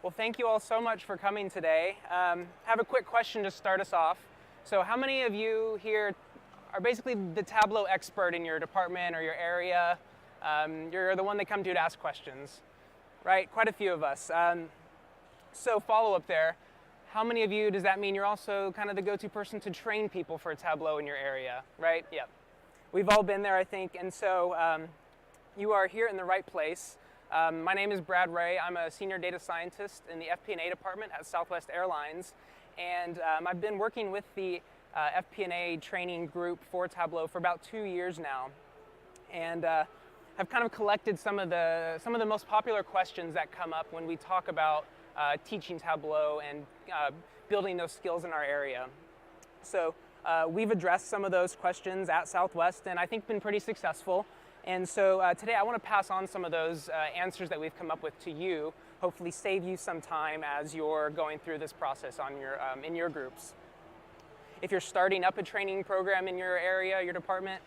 Well, thank you all so much for coming today. Have a quick question to start us off. So how many of you here are basically the Tableau expert in your department or your area? You're the one they come to ask questions, right? Quite a few of us. So follow up there. How many of you does that mean you're also kind of the go-to person to train people for Tableau in your area, right? Yep. We've all been there, I think, and so you are here in the right place. My name is Brad Ray. I'm a senior data scientist in the FP&A department at Southwest Airlines, and I've been working with the FP&A training group for Tableau for about 2 years now, and I've kind of collected some of the most popular questions that come up when we talk about teaching Tableau and building those skills in our area. So we've addressed some of those questions at Southwest, and I think been pretty successful. And so today I want to pass on some of those answers that we've come up with to you, hopefully save you some time as you're going through this process on your, in your groups. If you're starting up a training program in your area, your department,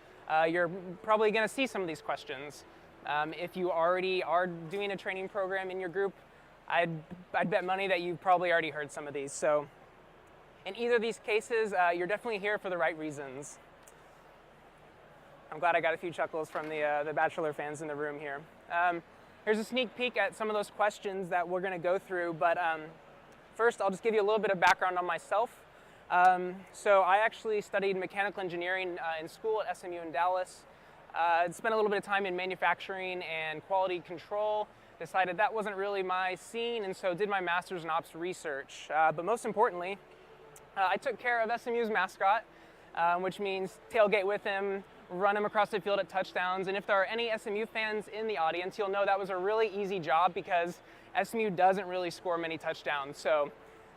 you're probably going to see some of these questions. If you already are doing a training program in your group, I'd bet money that you've probably already heard some of these. So in either of these cases, you're definitely here for the right reasons. I'm glad I got a few chuckles from the Bachelor fans in the room here. Here's a sneak peek at some of those questions that we're going to go through, but first I'll just give you a little bit of background on myself. So I actually studied mechanical engineering in school at SMU in Dallas. Spent a little bit of time in manufacturing and quality control, decided that wasn't really my scene, and so did my master's in ops research. But most importantly, I took care of SMU's mascot, which means tailgate with him, run him across the field at touchdowns. And if there are any SMU fans in the audience, you'll know that was a really easy job because SMU doesn't really score many touchdowns. So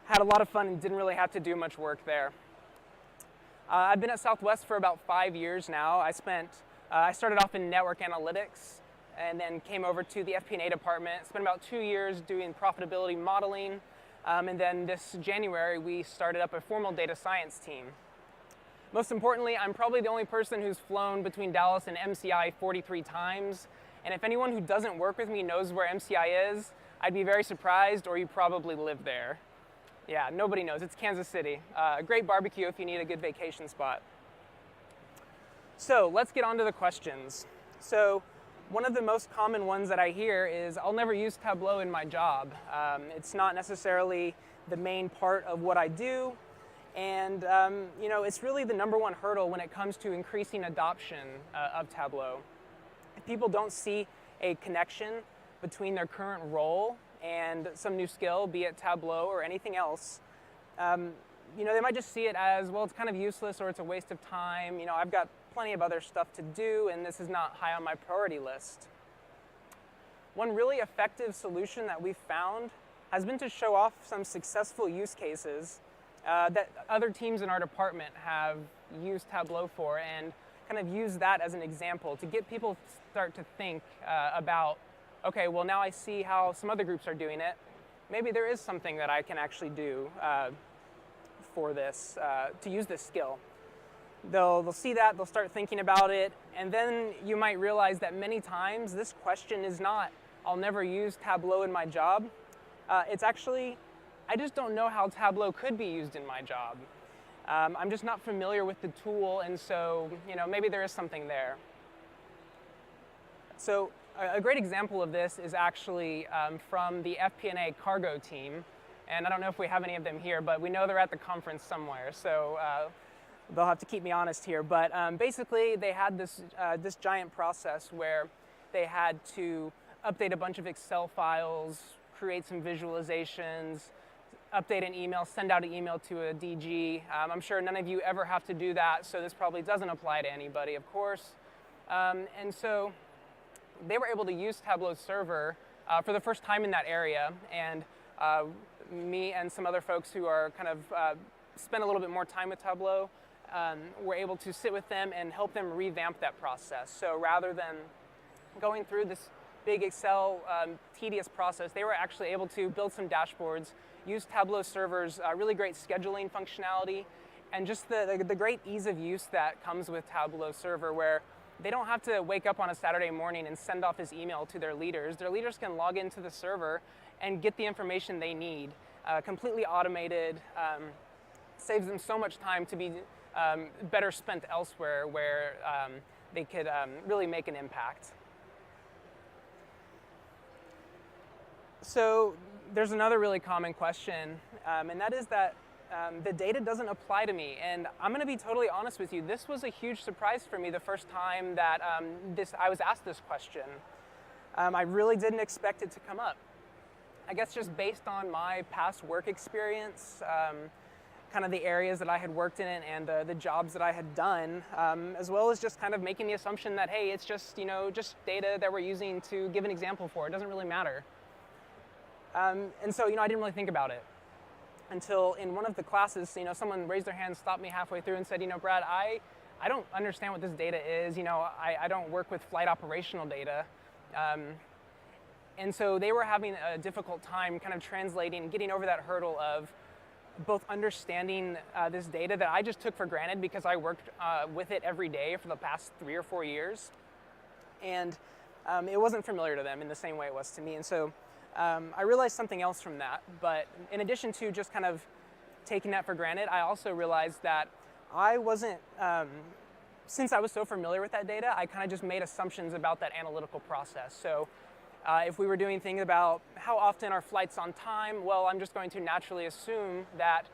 had a lot of fun and didn't really have to do much work there. I've been at Southwest for about 5 years now. I started off in network analytics and then came over to the FP&A department. Spent about 2 years doing profitability modeling. And then this January, we started up a formal data science team. Most importantly, I'm probably the only person who's flown between Dallas and MCI 43 times. And if anyone who doesn't work with me knows where MCI is, I'd be very surprised, or you probably live there. Yeah, nobody knows. It's Kansas City. A great barbecue if you need a good vacation spot. So let's get on to the questions. So one of the most common ones that I hear is, I'll never use Tableau in my job. It's not necessarily the main part of what I do. And you know, it's really the #1 hurdle when it comes to increasing adoption of Tableau. If people don't see a connection between their current role and some new skill, be it Tableau or anything else, you know, they might just see it as, well, it's kind of useless or it's a waste of time. You know, I've got plenty of other stuff to do and this is not high on my priority list. One really effective solution that we've found has been to show off some successful use cases that other teams in our department have used Tableau for, and kind of use that as an example to get people to start to think about, okay, well, now I see how some other groups are doing it. Maybe there is something that I can actually do for this, to use this skill. They'll see that, they'll start thinking about it, and then you might realize that many times this question is not, I'll never use Tableau in my job. It's actually, I just don't know how Tableau could be used in my job. I'm just not familiar with the tool, and so, you know, maybe there is something there. So a great example of this is actually from the FP&A cargo team. And I don't know if we have any of them here, but we know they're at the conference somewhere, so they'll have to keep me honest here. But basically, they had this giant process where they had to update a bunch of Excel files, create some visualizations, update an email, send out an email to a DG. I'm sure none of you ever have to do that, so this probably doesn't apply to anybody, of course. And so they were able to use Tableau Server for the first time in that area, and me and some other folks who are kind of spend a little bit more time with Tableau were able to sit with them and help them revamp that process. So rather than going through this big Excel tedious process, they were actually able to build some dashboards, use Tableau Server's really great scheduling functionality, and just the great ease of use that comes with Tableau Server, where they don't have to wake up on a Saturday morning and send off this email to their leaders. Their leaders can log into the server and get the information they need, completely automated, saves them so much time to be better spent elsewhere where they could really make an impact. So there's another really common question, and that is that the data doesn't apply to me. And I'm going to be totally honest with you. This was a huge surprise for me the first time that I was asked this question. I really didn't expect it to come up. I guess just based on my past work experience, kind of the areas that I had worked in and the jobs that I had done, as well as just kind of making the assumption that, hey, it's just, just data that we're using to give an example for. It doesn't really matter. And so, I didn't really think about it until in one of the classes, someone raised their hand, stopped me halfway through and said, Brad, I don't understand what this data is. I don't work with flight operational data. And so they were having a difficult time kind of translating, getting over that hurdle of both understanding this data that I just took for granted because I worked with it every day for the past 3 or 4 years. And it wasn't familiar to them in the same way it was to me. And so I realized something else from that. But in addition to just kind of taking that for granted, I also realized that I wasn't, since I was so familiar with that data, I kind of just made assumptions about that analytical process. So if we were doing things about how often are flights on time, well, I'm just going to naturally assume that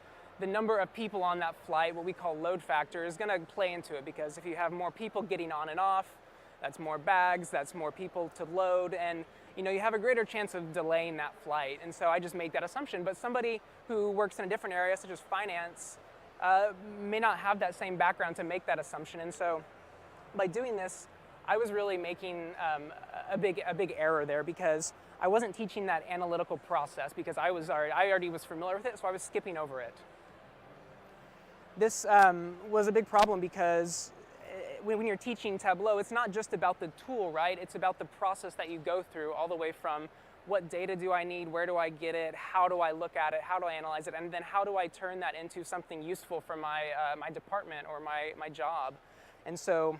the number of people on that flight, what we call load factor, is going to play into it, because if you have more people getting on and off, that's more bags, that's more people to load, and you have a greater chance of delaying that flight. And so I just made that assumption. But somebody who works in a different area, such as finance, may not have that same background to make that assumption. And so by doing this, I was really making a big error there, because I wasn't teaching that analytical process, because I already was familiar with it, so I was skipping over it. This was a big problem because when you're teaching Tableau, it's not just about the tool, right? It's about the process that you go through, all the way from what data do I need, where do I get it, how do I look at it, how do I analyze it, and then how do I turn that into something useful for my department or my job. And so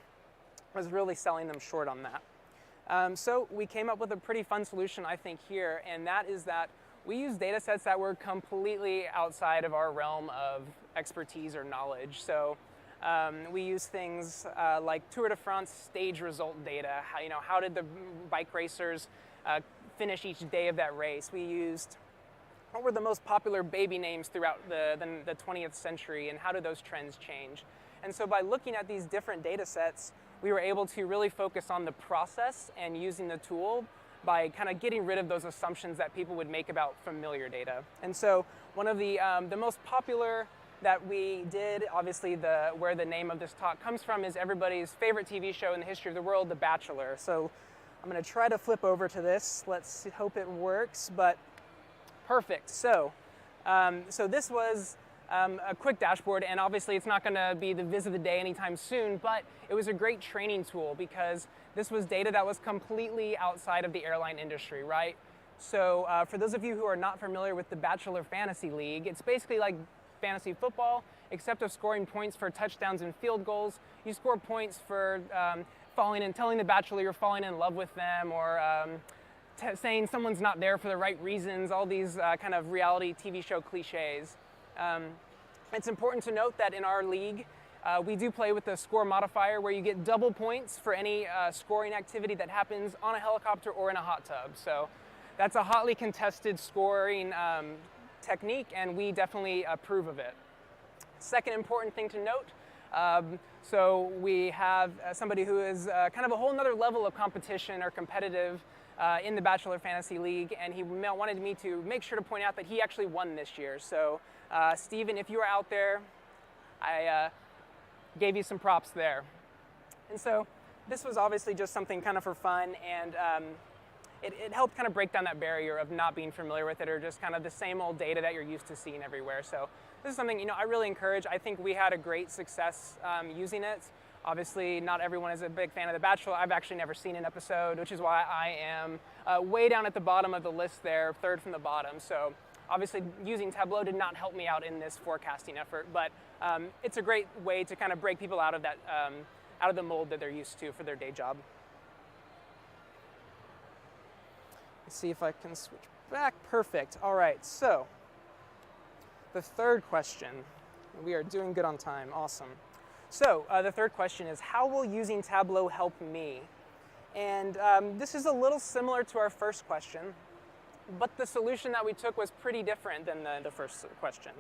I was really selling them short on that. So we came up with a pretty fun solution, I think, here, and that is that we use data sets that were completely outside of our realm of expertise or knowledge. So we use things like Tour de France stage result data. How did the bike racers finish each day of that race? We used what were the most popular baby names throughout the 20th century, and how did those trends change? And so by looking at these different data sets, we were able to really focus on the process and using the tool by kind of getting rid of those assumptions that people would make about familiar data. And so one of the most popular that we did, obviously where the name of this talk comes from, is everybody's favorite TV show in the history of the world, The Bachelor. So I'm going to try to flip over to this. Let's hope it works, but perfect. So this was a quick dashboard, and obviously it's not going to be the viz of the day anytime soon, but it was a great training tool because this was data that was completely outside of the airline industry, right? So for those of you who are not familiar with the Bachelor Fantasy League, it's basically like fantasy football, except of scoring points for touchdowns and field goals. You score points for telling the bachelor you're falling in love with them, or saying someone's not there for the right reasons, all these kind of reality TV show cliches. It's important to note that in our league, we do play with the score modifier, where you get double points for any scoring activity that happens on a helicopter or in a hot tub. So that's a hotly contested scoring technique, and we definitely approve of it. Second important thing to note, so we have somebody who is kind of a whole nother level of competition or competitive in the Bachelor Fantasy League, and he wanted me to make sure to point out that he actually won this year. So Steven, if you are out there, I gave you some props there. And so this was obviously just something kind of for fun, and it helped kind of break down that barrier of not being familiar with it, or just kind of the same old data that you're used to seeing everywhere. So this is something I really encourage. I think we had a great success using it. Obviously, not everyone is a big fan of The Bachelor. I've actually never seen an episode, which is why I am way down at the bottom of the list there, third from the bottom. So obviously, using Tableau did not help me out in this forecasting effort, but it's a great way to kind of break people out of that, out of the mold that they're used to for their day job. Let's see if I can switch back, perfect. All right, so the third question, we are doing good on time, awesome. So the third question is, how will using Tableau help me? And this is a little similar to our first question, but the solution that we took was pretty different than the first question.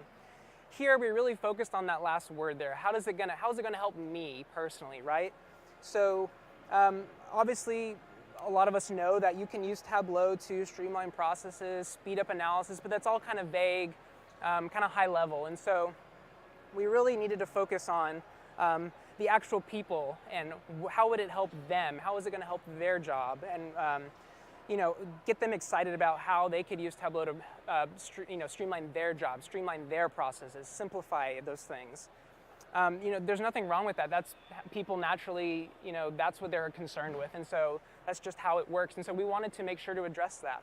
Here we really focused on that last word there. How is it gonna help me personally, right? So obviously, a lot of us know that you can use Tableau to streamline processes, speed up analysis, but that's all kind of vague, kind of high level. And so we really needed to focus on the actual people and how would it help them? How is it going to help their job? And get them excited about how they could use Tableau to streamline their job, streamline their processes, simplify those things. There's nothing wrong with that. That's people naturally, that's what they're concerned with. And so that's just how it works. And so we wanted to make sure to address that.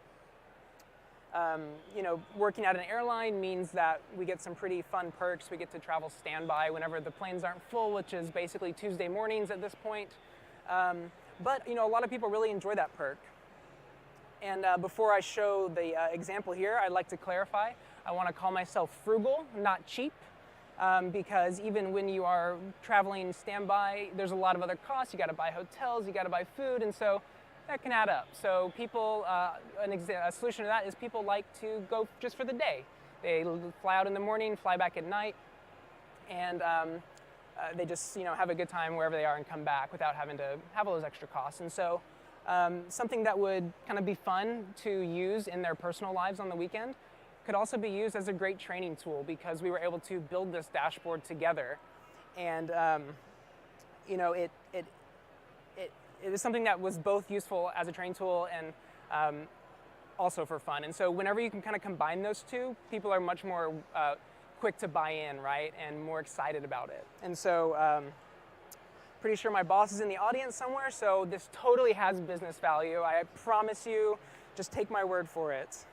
Working at an airline means that we get some pretty fun perks. We get to travel standby whenever the planes aren't full, which is basically Tuesday mornings at this point. But a lot of people really enjoy that perk. And before I show the example here, I'd like to clarify. I want to call myself frugal, not cheap. Because even when you are traveling standby, there's a lot of other costs. You got to buy hotels, you got to buy food, and so that can add up. So people, a solution to that is people like to go just for the day. They fly out in the morning, fly back at night, and they just have a good time wherever they are and come back without having to have all those extra costs. And so something that would kind of be fun to use in their personal lives on the weekend could also be used as a great training tool, because we were able to build this dashboard together, and it was something that was both useful as a training tool and also for fun. And so whenever you can kind of combine those two, people are much more quick to buy in, right, and more excited about it. And so pretty sure my boss is in the audience somewhere, so this totally has business value. I promise you, just take my word for it.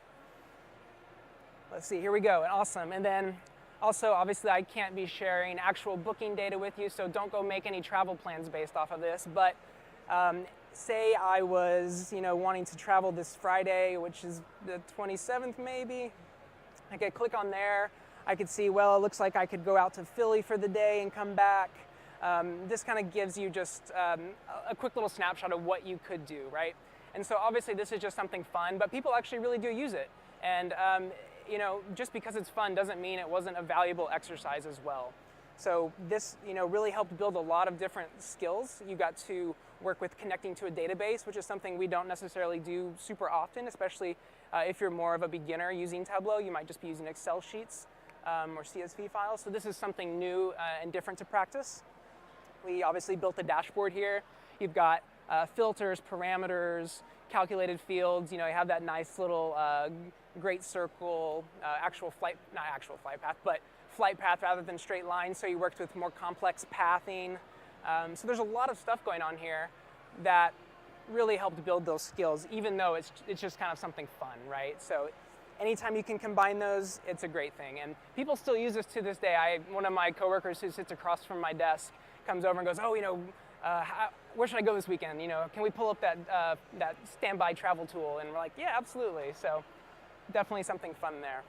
Let's see, here we go, awesome. And then also, obviously, I can't be sharing actual booking data with you, so don't go make any travel plans based off of this. But say I was, wanting to travel this Friday, which is the 27th maybe. I could click on there. I could see, well, it looks like I could go out to Philly for the day and come back. This kind of gives you just a quick little snapshot of what you could do, right? And so obviously this is just something fun, but people actually really do use it. And just because it's fun doesn't mean it wasn't a valuable exercise as well. So this, really helped build a lot of different skills. You got to work with connecting to a database, which is something we don't necessarily do super often, especially if you're more of a beginner using Tableau. You might just be using Excel sheets or CSV files. So this is something new and different to practice. We obviously built the dashboard here. You've got filters, parameters, calculated fields. You have that nice little great circle, not actual flight path, but flight path rather than straight lines. So you worked with more complex pathing. So there's a lot of stuff going on here that really helped build those skills, even though it's just kind of something fun, right? So anytime you can combine those, it's a great thing. And people still use this to this day. One of my coworkers who sits across from my desk comes over and goes, oh, where should I go this weekend? Can we pull up that standby travel tool? And we're like, yeah, absolutely. So definitely something fun there.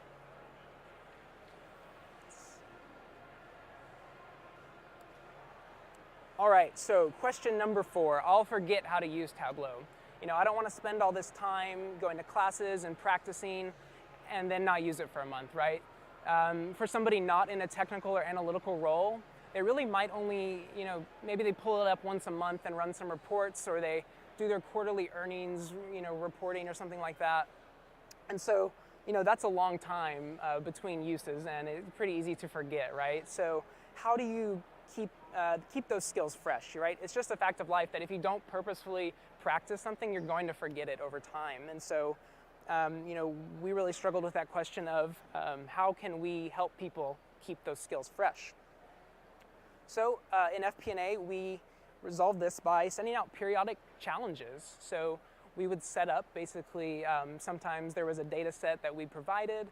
All right, so question number 4, I'll forget how to use Tableau. I don't want to spend all this time going to classes and practicing and then not use it for a month, right? For somebody not in a technical or analytical role, they really might only, maybe they pull it up once a month and run some reports, or they do their quarterly earnings, reporting or something like that. And so, that's a long time between uses, and it's pretty easy to forget, right? So how do you keep those skills fresh, right? It's just a fact of life that if you don't purposefully practice something, you're going to forget it over time. And so, we really struggled with that question of how can we help people keep those skills fresh? So in FP&A, we resolved this by sending out periodic challenges. So we would set up basically, sometimes there was a data set that we provided.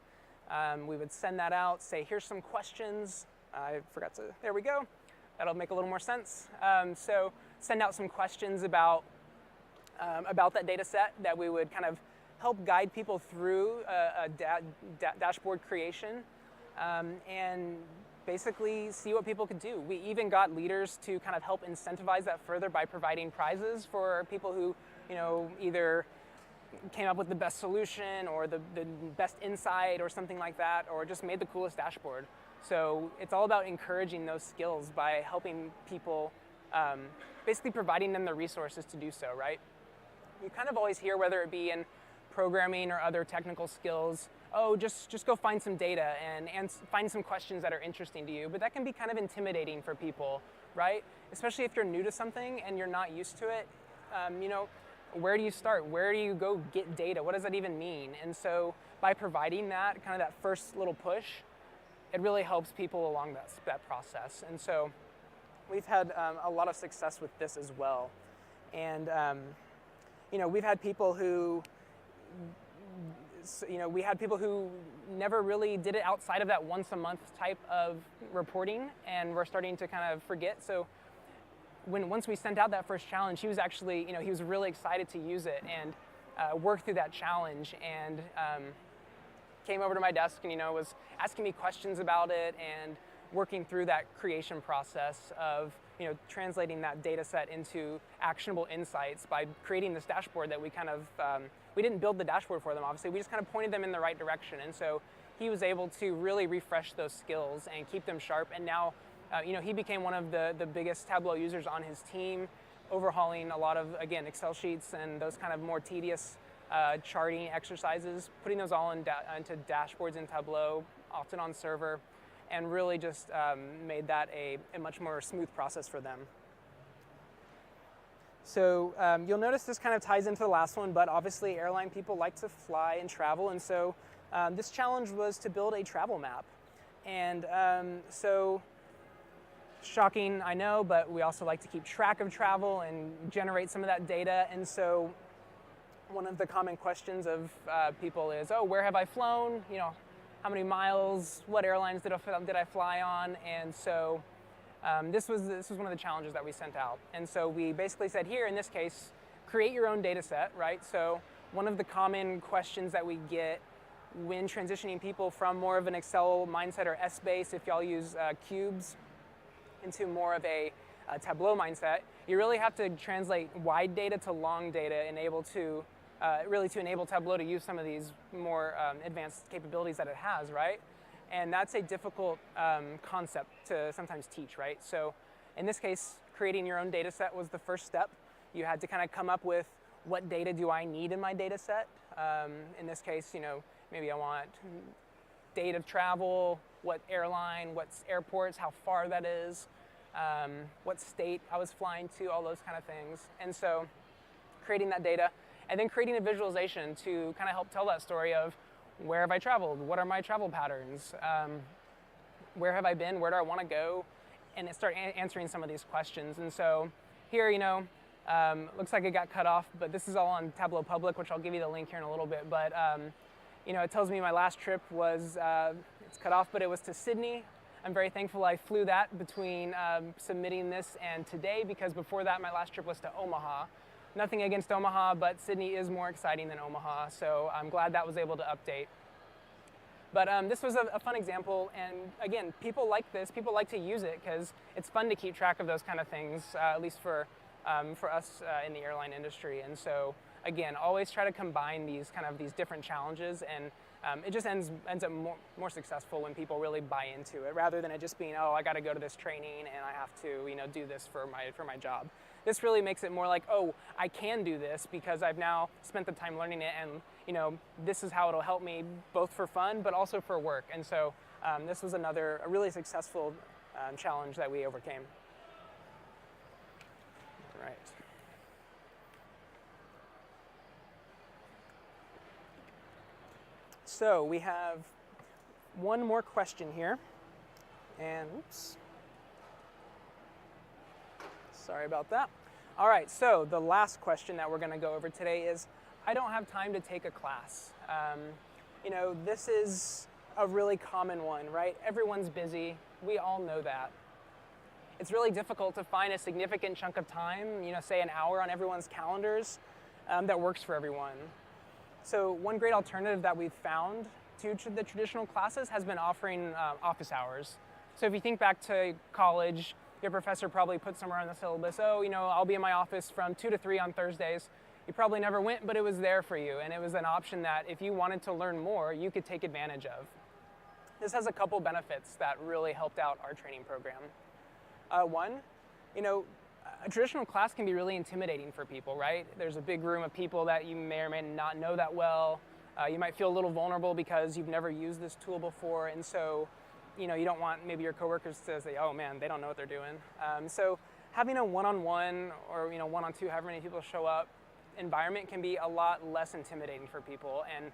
We would send that out, say, here's some questions. I forgot to, there we go. That'll make a little more sense. So send out some questions about that data set that we would kind of help guide people through a dashboard creation and basically see what people could do. We even got leaders to kind of help incentivize that further by providing prizes for people who, either came up with the best solution or the best insight or something like that, or just made the coolest dashboard. So it's all about encouraging those skills by helping people, basically providing them the resources to do so, right? You kind of always hear, whether it be in programming or other technical skills, oh, just go find some data and find some questions that are interesting to you. But that can be kind of intimidating for people, right? Especially if you're new to something and you're not used to it. Where do you start? Where do you go get data? What does that even mean? And so by providing that, kind of that first little push, it really helps people along that process. And so we've had a lot of success with this as well. And we've had people who never really did it outside of that once a month type of reporting, and we're starting to kind of forget. So once we sent out that first challenge, he was actually, he was really excited to use it and work through that challenge, and came over to my desk and was asking me questions about it and working through that creation process of translating that data set into actionable insights by creating this dashboard that we kind of we didn't build the dashboard for them, obviously. We just kind of pointed them in the right direction. And so he was able to really refresh those skills and keep them sharp. And now, he became one of the biggest Tableau users on his team, overhauling a lot of, again, Excel sheets and those kind of more tedious charting exercises, putting those all into dashboards in Tableau, often on server, and really just made that a much more smooth process for them. So you'll notice this kind of ties into the last one, but obviously airline people like to fly and travel, and so this challenge was to build a travel map. And so, shocking, I know, but we also like to keep track of travel and generate some of that data. And so one of the common questions of people is, oh, where have I flown? How many miles? What airlines did I fly on? And so this was one of the challenges that we sent out. And so we basically said, here in this case, create your own data set, right? So one of the common questions that we get when transitioning people from more of an Excel mindset or S-base, if y'all use cubes, into more of a Tableau mindset, you really have to translate wide data to long data and to enable Tableau to use some of these more advanced capabilities that it has, right? And that's a difficult concept to sometimes teach, right? So in this case, creating your own data set was the first step. You had to kind of come up with, what data do I need in my data set? In this case, maybe I want date of travel, what airline, what airports, how far that is, what state I was flying to, all those kind of things. And so creating that data, and then creating a visualization to kind of help tell that story of, where have I traveled? What are my travel patterns? Where have I been? Where do I want to go? And start answering some of these questions. And so here, looks like it got cut off, but this is all on Tableau Public, which I'll give you the link here in a little bit. But it tells me my last trip was, it's cut off, but it was to Sydney. I'm very thankful I flew that between submitting this and today, because before that, my last trip was to Omaha. Nothing against Omaha, but Sydney is more exciting than Omaha, so I'm glad that was able to update. But this was a fun example, and again, people like this. People like to use it because it's fun to keep track of those kind of things, at least for us in the airline industry. And so, again, always try to combine these different challenges, and it just ends up more successful when people really buy into it, rather than it just being, oh, I got to go to this training and I have to do this for my job. This really makes it more like, oh, I can do this because I've now spent the time learning it, and this is how it'll help me both for fun but also for work. And so this was a really successful challenge that we overcame. Right. So we have one more question here, and oops. Sorry about that. All right, so the last question that we're going to go over today is, I don't have time to take a class. This is a really common one, right? Everyone's busy. We all know that. It's really difficult to find a significant chunk of time, say an hour on everyone's calendars, that works for everyone. So one great alternative that we've found to the traditional classes has been offering office hours. So if you think back to college, your professor probably put somewhere on the syllabus, oh, I'll be in my office from 2 to 3 on Thursdays. You probably never went, but it was there for you, and it was an option that if you wanted to learn more, you could take advantage of. This has a couple benefits that really helped out our training program. One, a traditional class can be really intimidating for people, right? There's a big room of people that you may or may not know that well. You might feel a little vulnerable because you've never used this tool before, and so you don't want maybe your coworkers to say, oh man, they don't know what they're doing. So having a one-on-one or one-on-two, however many people show up, environment can be a lot less intimidating for people, and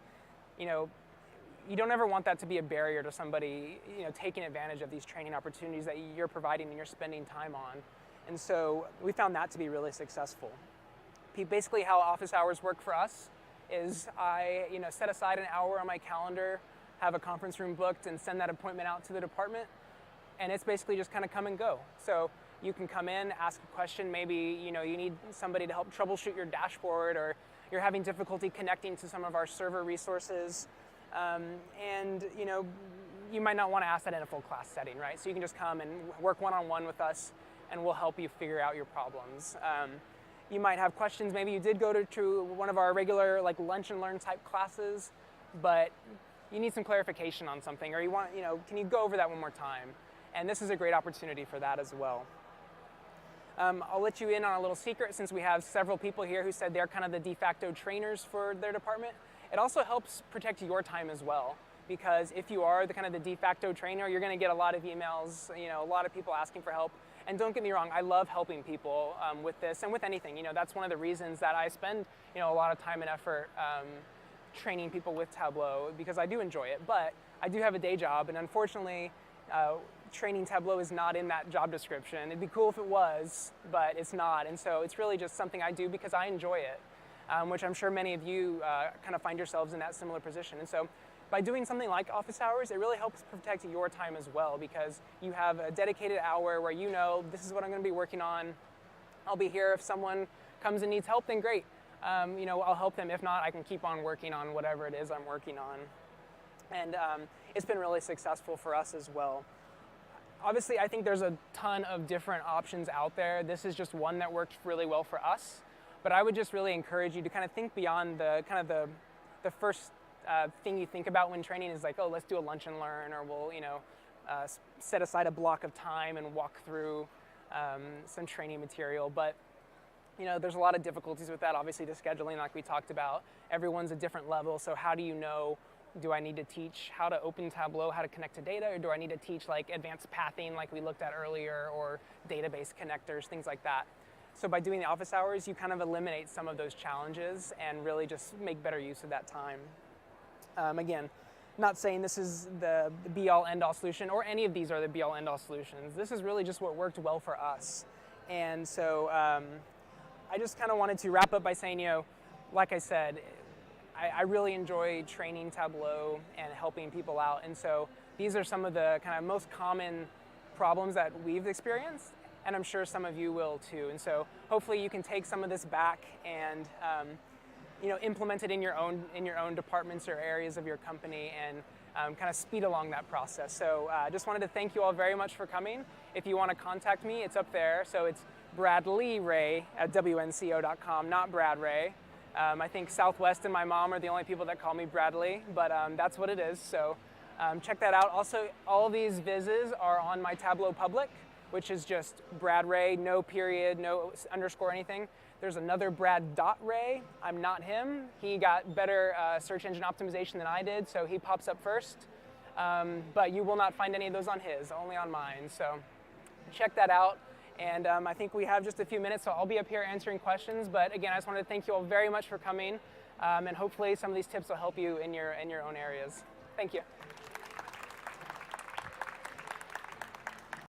you don't ever want that to be a barrier to somebody taking advantage of these training opportunities that you're providing and you're spending time on. And so we found that to be really successful. Basically how office hours work for us is I set aside an hour on my calendar, have a conference room booked, and send that appointment out to the department, and it's basically just kind of come and go. So you can come in, ask a question, maybe you need somebody to help troubleshoot your dashboard, or you're having difficulty connecting to some of our server resources, and you might not want to ask that in a full class setting, right? So you can just come and work one-on-one with us, and we'll help you figure out your problems. You might have questions. Maybe you did go to one of our regular lunch and learn type classes, but you need some clarification on something, or can you go over that one more time? And this is a great opportunity for that as well. I'll let you in on a little secret, since we have several people here who said they're kind of the de facto trainers for their department. It also helps protect your time as well, because if you are the de facto trainer, you're going to get a lot of emails, a lot of people asking for help. And don't get me wrong, I love helping people with this and with anything. That's one of the reasons that I spend a lot of time and effort training people with Tableau, because I do enjoy it. But I do have a day job, and unfortunately, training Tableau is not in that job description. It'd be cool if it was, but it's not. And so it's really just something I do because I enjoy it, which I'm sure many of you kind of find yourselves in that similar position. And so by doing something like office hours, it really helps protect your time as well, because you have a dedicated hour where this is what I'm going to be working on. I'll be here. If someone comes and needs help, then great. I'll help them. If not, I can keep on working on whatever it is I'm working on. And it's been really successful for us as well. Obviously, I think there's a ton of different options out there. This is just one that worked really well for us. But I would just really encourage you to kind of think beyond the first thing you think about when training is oh, let's do a lunch and learn, or we'll set aside a block of time and walk through some training material. But there's a lot of difficulties with that. Obviously, the scheduling, like we talked about, everyone's a different level. So how do you know? Do I need to teach how to open Tableau, how to connect to data, or do I need to teach advanced pathing like we looked at earlier, or database connectors, things like that? So by doing the office hours, you kind of eliminate some of those challenges and really just make better use of that time. Again, not saying this is the be-all, end-all solution, or any of these are the be-all, end-all solutions. This is really just what worked well for us. And so I just kind of wanted to wrap up by saying, like I said, I really enjoy training Tableau and helping people out. And so these are some of the kind of most common problems that we've experienced, and I'm sure some of you will too. And so hopefully you can take some of this back and implement it in your own departments or areas of your company, and kind of speed along that process. So I just wanted to thank you all very much for coming. If you want to contact me, it's up there. So it's Bradley Ray at WNCO.com, not Brad Ray. I think Southwest and my mom are the only people that call me Bradley, but that's what it is. So check that out. Also, all these vizzes are on my Tableau public, which is just Brad Ray, no period, no underscore anything. There's another Brad.Ray. I'm not him. He got better search engine optimization than I did, so he pops up first. But you will not find any of those on his, only on mine. So check that out. And I think we have just a few minutes, so I'll be up here answering questions. But again, I just wanted to thank you all very much for coming. And hopefully some of these tips will help you in your own areas. Thank you.